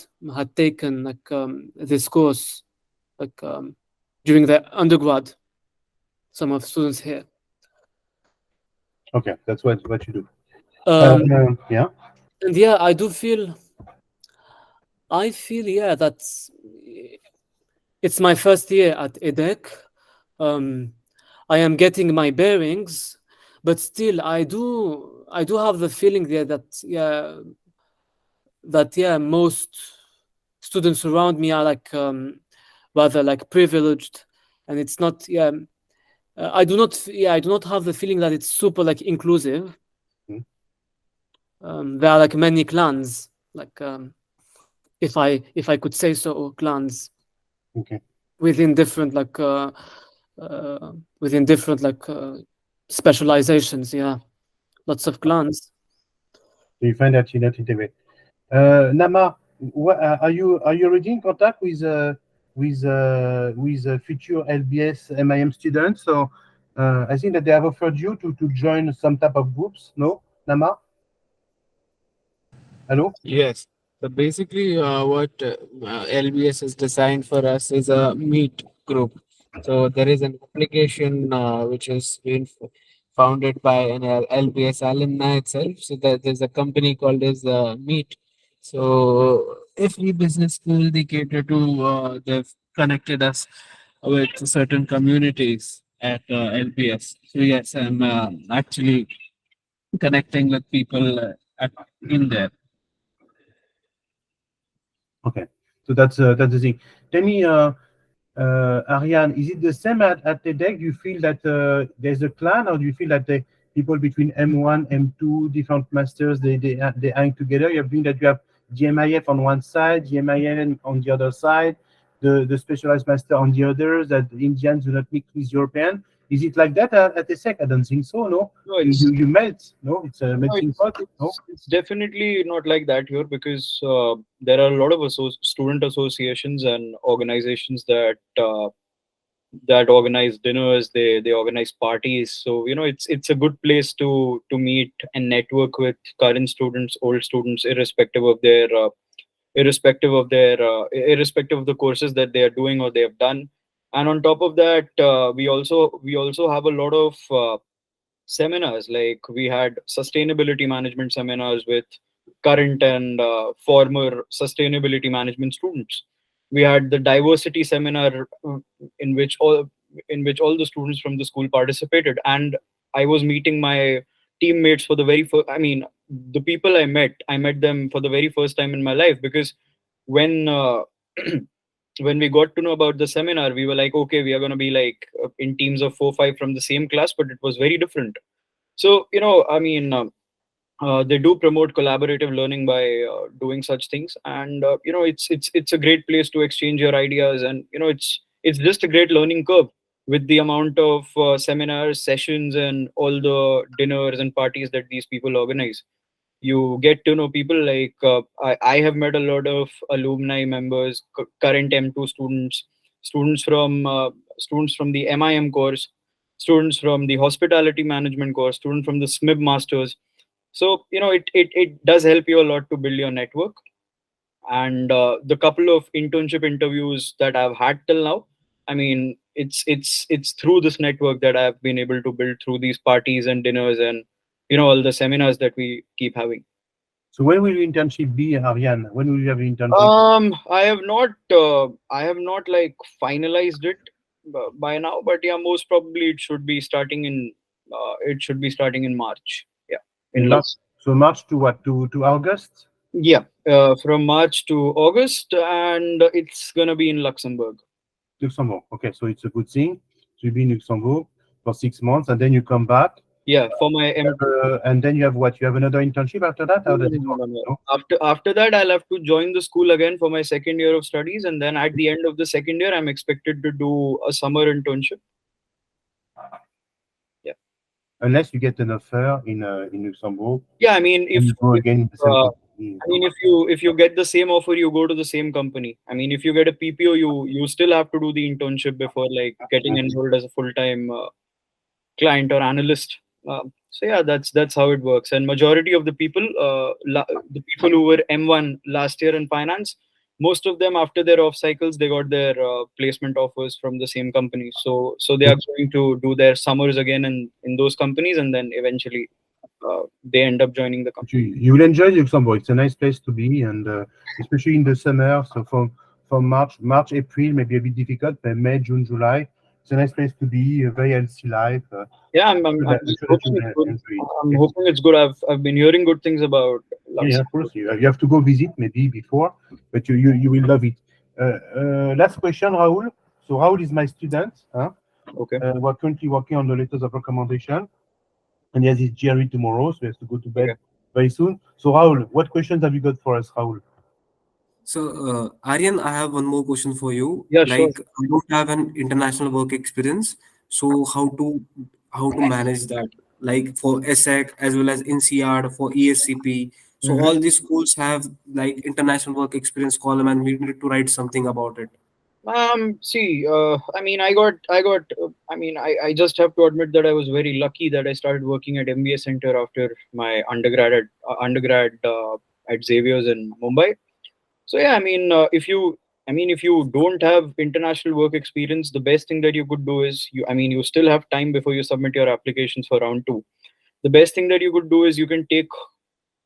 taken this course during their undergrad. Some of students here. Okay, that's what you do. Yeah. And yeah, I feel that's it's my first year at EDHEC. I am getting my bearings, but still I do have the feeling there that most students around me are rather privileged, and it's not I do not have the feeling that it's super inclusive. There are many clans, if I could say so, clans. Okay. Within different specializations, yeah, lots of clans. So you find that you're not integrated. Nama, are you already in contact with future LBS MIM students? So I think that they have offered you to join some type of groups. No, Nama? Hello? Yes. So basically, what LBS is designed for us is a meet group. So there is an application which has been founded by an LBS alumni itself. So there's a company called as Meet. So every business school they cater to, they've connected us with certain communities at LBS. So yes, I'm actually connecting with people in there. Okay, so that's the thing. Tell me, Aryan, is it the same at EDHEC? Do you feel that there's a clan, or do you feel that the people between M1, M2, different masters, they hang together? You have been that you have GMIF on one side, GMIN on the other side, the specialized master on the others, that the Indians do not mix with European. Is it like that at ESSEC? I don't think so, no? No, You melt, no? It's a melting pot, no? It's definitely not like that here, because there are a lot of student associations and organizations that organize dinners. They organize parties. So it's a good place to meet and network with current students, old students, irrespective of the courses that they are doing or they have done. And on top of that, we also have a lot of seminars. Like we had sustainability management seminars with current and former sustainability management students. We had the diversity seminar in which all the students from the school participated, and I was meeting my teammates for the very first. I mean, the people I met them for the very first time in my life, because when when we got to know about the seminar, we were like, okay, we are going to be like in teams of 4-5 from the same class, but it was very different. So I mean, they do promote collaborative learning by doing such things, and it's a great place to exchange your ideas, and it's just a great learning curve with the amount of seminars, sessions, and all the dinners and parties that these people organize. You get to know people like I have met a lot of alumni members, current M2 students, students from the MIM course, students from the hospitality management course, students from the SMIB masters. So it does help you a lot to build your network. And the couple of internship interviews that I've had till now, I mean, it's through this network that I've been able to build through these parties and dinners and all the seminars that we keep having. So when will your internship be, Aryan? When will you have your internship? I have not like finalized it by now, but yeah, most probably it should be starting in March. Yeah, So March to what? To August? Yeah, from March to August, and it's gonna be in Luxembourg. Luxembourg. Okay, so it's a good thing. So you'll be in Luxembourg for 6 months, and then you come back. Yeah, for my and then you have what? You have another internship after that? How does it work? No. After that, I'll have to join the school again for my second year of studies, and then at the end of the second year, I'm expected to do a summer internship. Yeah. Unless you get an offer in Luxembourg. Yeah, I mean, if you go again in the I mean, if you get the same offer, you go to the same company. I mean, if you get a PPO, you still have to do the internship before like getting enrolled as a full-time client or analyst. So yeah, that's how it works. And majority of the people, the people who were M1 last year in finance, most of them after their off cycles, they got their placement offers from the same company. So they are going to do their summers again in those companies, and then eventually they end up joining the company. You will enjoy Luxembourg. It's a nice place to be, and especially in the summer. So from March, April, maybe a bit difficult, but May, June, July, it's a nice place to be. A very healthy life. Yeah, I'm hoping it's good. I've been hearing good things about Luxembourg. Yeah, of course. You have to go visit maybe before, but you will love it. Last question, Raoul. So Raoul is my student. Okay. We're currently working on the letters of recommendation, and he has his GRE tomorrow, so he has to go to bed very soon. So Raoul, what questions have you got for us, Raoul? So, Aryan, I have one more question for you. Yeah, like, sure. I don't have an international work experience, so how to manage that? Like for ESSEC as well as INSEAD, for ESCP. So all these schools have like international work experience column, and we need to write something about it. See, I mean, I just have to admit that I was very lucky that I started working at MBA Center after my undergrad at Xavier's in Mumbai. So yeah, I mean, if you don't have international work experience, the best thing that you could do is you still have time before you submit your applications for round 2. The best thing that you could do is you can take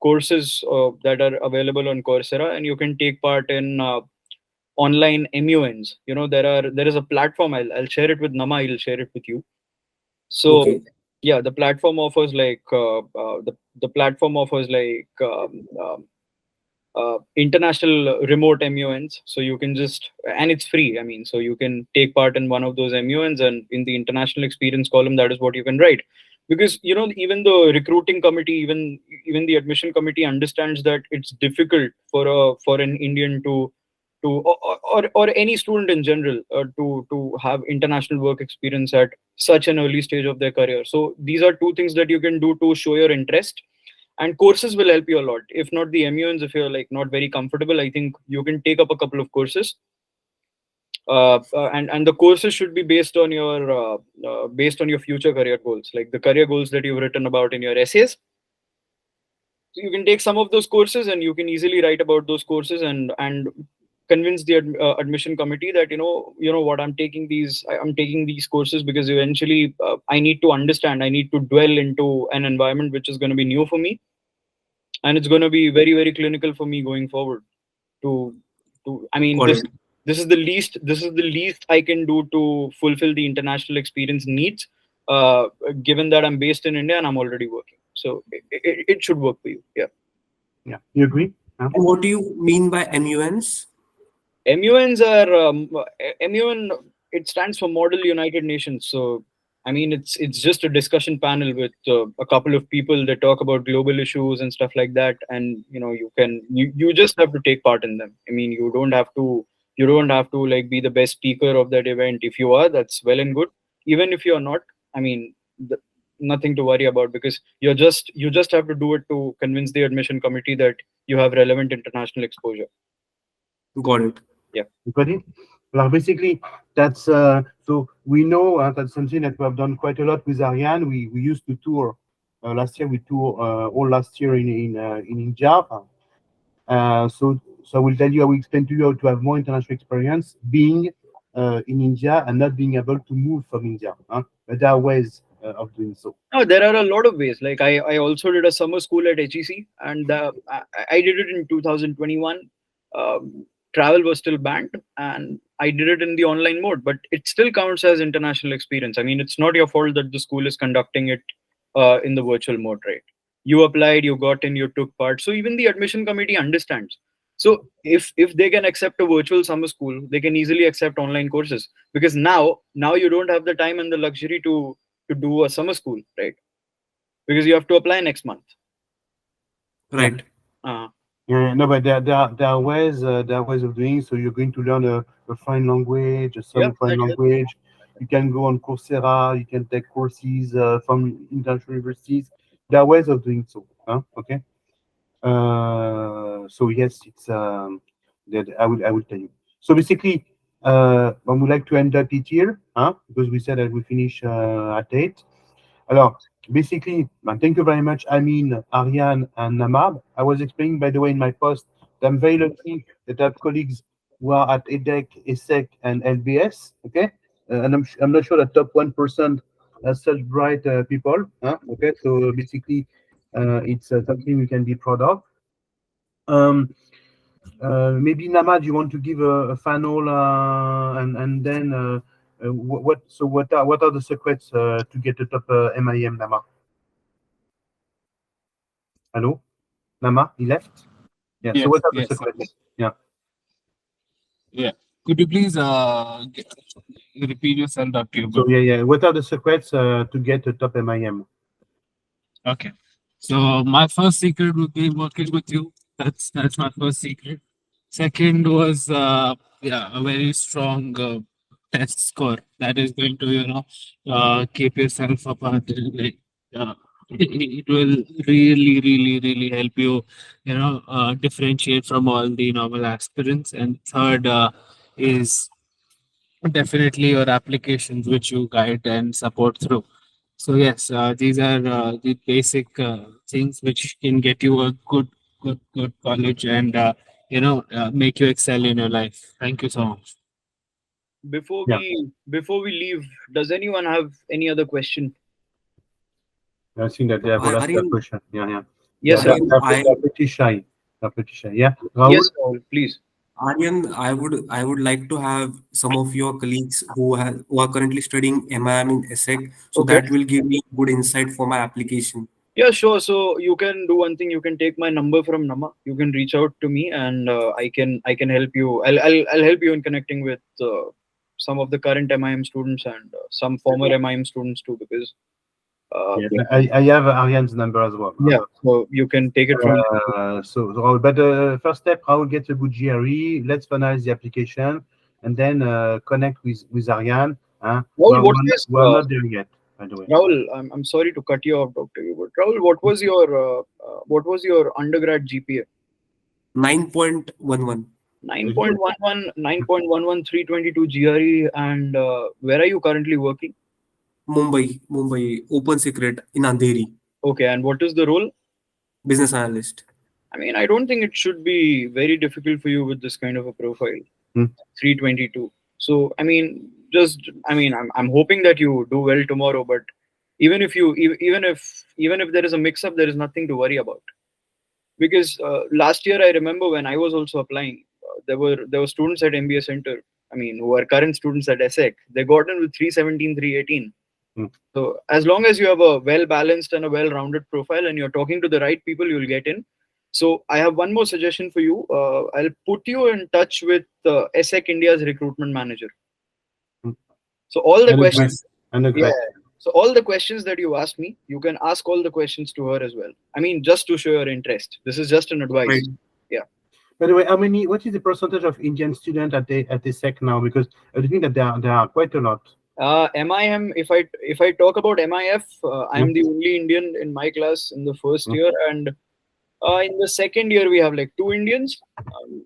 courses that are available on Coursera, and you can take part in online MUNs. There is a platform. I'll share it with Nama. He'll share it with you. So Okay. yeah, the platform offers like international remote MUNs. So you can and it's free. I mean, so you can take part in one of those MUNs, and in the international experience column, that is what you can write. Because even the recruiting committee, even the admission committee understands that it's difficult for an Indian or any student in general to have international work experience at such an early stage of their career. So these are two things that you can do to show your interest, and courses will help you a lot. If not the MUNs, if you're like not very comfortable, I think you can take up a couple of courses. And the courses should be based on your future career goals, like the career goals that you've written about in your essays. So you can take some of those courses, and you can easily write about those courses and convince the admission committee that what I'm taking these courses because eventually I need to understand, I need to dwell into an environment which is going to be new for me, and it's going to be very, very clinical for me going forward. This is the least I can do to fulfill the international experience needs, given that I'm based in India and I'm already working. So it should work for you. Yeah, you agree? And what do you mean by MUNs? MUNs are MUN. It stands for Model United Nations. So I mean, it's just a discussion panel with a couple of people that talk about global issues and stuff like that. And you just have to take part in them. I mean, you don't have to like be the best speaker of that event. If you are, that's well and good. Even if you're not, I mean, nothing to worry about, because you just have to do it to convince the admission committee that you have relevant international exposure. Got it. Yeah. Got it. Well, basically, that's so we know that's something that we have done quite a lot with Aryan. We used to tour last year. We toured all last year in India. So I will tell you, I will explain to you how to have more international experience being in India and not being able to move from India. But there are ways of doing so. No, there are a lot of ways. Like I also did a summer school at HEC, and I did it in 2021. Travel was still banned, and I did it in the online mode, but it still counts as international experience. I mean, it's not your fault that the school is conducting it in the virtual mode, right? You applied, you got in, you took part. So even the admission committee understands. So if they can accept a virtual summer school, they can easily accept online courses, because now you don't have the time and the luxury to do a summer school, right? Because you have to apply next month. Right. Yeah, no, but there are ways of doing. So you're going to learn a foreign language, foreign language. You can go on Coursera. You can take courses from international universities. There are ways of doing so. Okay. So yes, it's that I will tell you. So basically, I would like to end up it here, because we said that we finish at 8. Alors, basically, thank you very much, Amine, Aryan, and Namab. I was explaining, by the way, in my post, that I'm very lucky that I have colleagues who are at EDHEC, ESSEC, and LBS. Okay, and I'm not sure that top 1% are such bright people. Okay, so basically, it's something we can be proud of. Maybe Namad, you want to give a final, and then what are the secrets to get the top MIM, Nama? Hello, Nama, he left. Yeah. Yes, So what are the yes. secrets? Yeah. Yeah. Could you please repeat yourself, Dr. Hubert? So yeah. What are the secrets to get the top MIM? Okay. So my first secret would be working with you. That's my first secret. Second was a very strong test score that is going to keep yourself apart. Like, it will really help you differentiate from all the normal aspirants. And third is definitely your applications which you guide and support through. So yes, these are the basic things which can get you a good college and make you excel in your life. Thank you so much. Before we leave, does anyone have any other question? I think that they have asked that question. Yeah. Yes, they're pretty shy. They're pretty shy. Yeah. Rahul? Yes, Rahul, please. Aryan, I would like to have some of your colleagues who are currently studying MIM in ESSEC, so that will give me good insight for my application. Yeah, sure. So you can do one thing. You can take my number from Nama. You can reach out to me, and I can help you. I'll help you in connecting with some of the current MIM students and some former MIM students too, because I have Aryan's number as well. Yeah, so you can take it from. But the first step, I will get a good GRE. Let's finalize the application, and then connect with Aryan. We're not there yet, by the way. Rahul, I'm sorry to cut you off, Dr. Hubert. Rahul, what was your undergrad GPA? 9.11. 9.11, 9.11, 322 GRE, and where are you currently working? Mumbai, Open Secret in Andheri. Okay, and what is the role? Business analyst. I mean, I don't think it should be very difficult for you with this kind of a profile. 322. So, I mean, I'm hoping that you do well tomorrow. But even if there is a mix-up, there is nothing to worry about. Because last year, I remember when I was also applying, there were students at MBA Center. I mean, who are current students at ESSEC. They got in with 317, 318. So as long as you have a well-balanced and a well-rounded profile and you're talking to the right people, you'll get in. So I have one more suggestion for you. I'll put you in touch with ESSEC India's recruitment manager. So all the questions. So all the questions that you asked me, you can ask all the questions to her as well. I mean, just to show your interest. This is just an advice. Right. Yeah. By the way, what is the percentage of Indian students at the ESSEC now? Because I think that there are quite a lot. MIM, if I talk about MIF, I am the only Indian in my class in the first year, and in the second year we have like 2 Indians.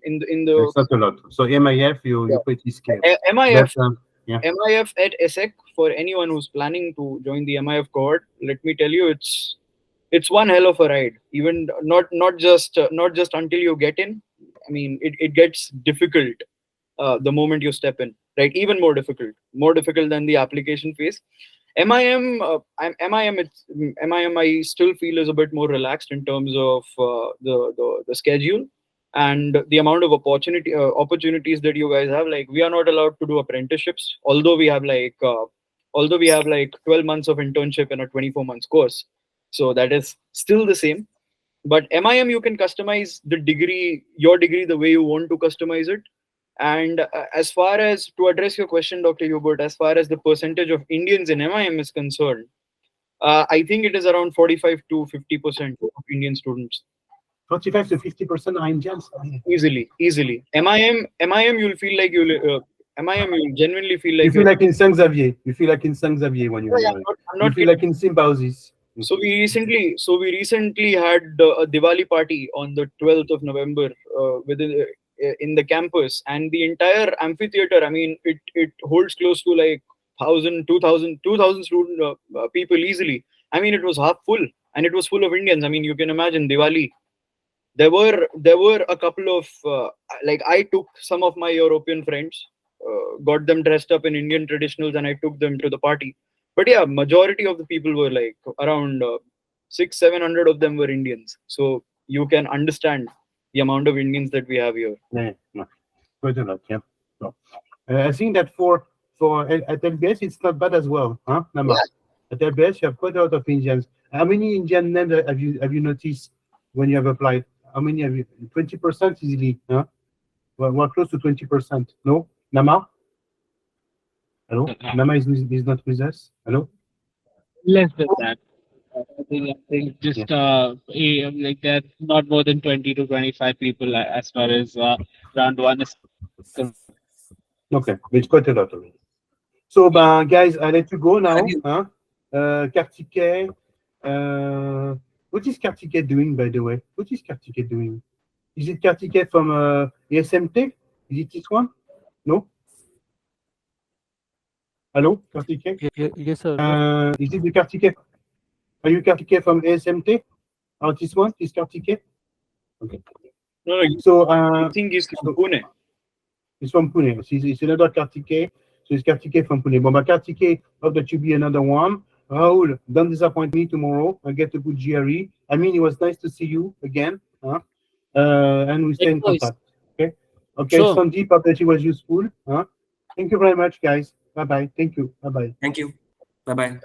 In the that's not a lot. So MIF, you're pretty scared. MIF at ESSEC, for anyone who's planning to join the MIF cohort, let me tell you, it's one hell of a ride. Even not just until you get in. I mean, it gets difficult the moment you step in. Right, even more difficult than the application phase. MIM, I still feel is a bit more relaxed in terms of the schedule and the amount of opportunities that you guys have. Like, we are not allowed to do apprenticeships, although we have like 12 months of internship in a 24 months course. So that is still the same. But MIM, you can customize your degree the way you want to customize it. And as far as to address your question, Dr. Hubert, as far as the percentage of Indians in MIM is concerned, I think it is around 45 to 50% of Indian students. 45 to 50% are Indians. Easily. MIM, you'll feel like you'll genuinely feel like you feel like in Saint Xavier. You feel like in Saint Xavier when you're. I'm not you feel like in Symbiosis. So we recently had a Diwali party on the 12th of November in the campus, and the entire amphitheater, I mean, it holds close to like 2,000 student people easily. I mean, it was half full, and it was full of Indians. I mean, you can imagine Diwali. There were a couple of like, I took some of my European friends, got them dressed up in Indian traditionals, and I took them to the party. But yeah, majority of the people were like around 600-700 of them were Indians. So you can understand the amount of Indians that we have here. Yeah, quite a lot. Yeah. So, I think that for at LBS it's not bad as well, huh, Nama? At LBS you have quite a lot of Indians. How many Indian names have you noticed when you have applied? How many have you? 20% easily, huh? Well, we're close to 20%. No, Nama? Hello, Nama is not with us. Hello. Less than that. I think just like that, not more than 20 to 25 people as far as round one is concerned. Okay, it's quite a lot already. So, guys, I let you go now. Huh? Kartike, what is Kartike doing, by the way? What is Kartike doing? Is it Kartike from ESMT? Is it this one? No? Hello, Kartike? Yes, sir. Is it the Kartike? Are you Kartike from ESMT? Or this one? Is Kartike? Okay. No, so, I think he's from Pune. It's from Pune. It's another Kartike. So it's Kartike from Pune. But Kartike, hope that you be another one. Raoul, don't disappoint me tomorrow. I get a good GRE. I mean, it was nice to see you again. Huh? And we stay in contact. Okay. Okay, Sure. Sandeep, hope that it was useful. Huh? Thank you very much, guys. Bye-bye. Thank you. Bye-bye. Thank you. Bye-bye.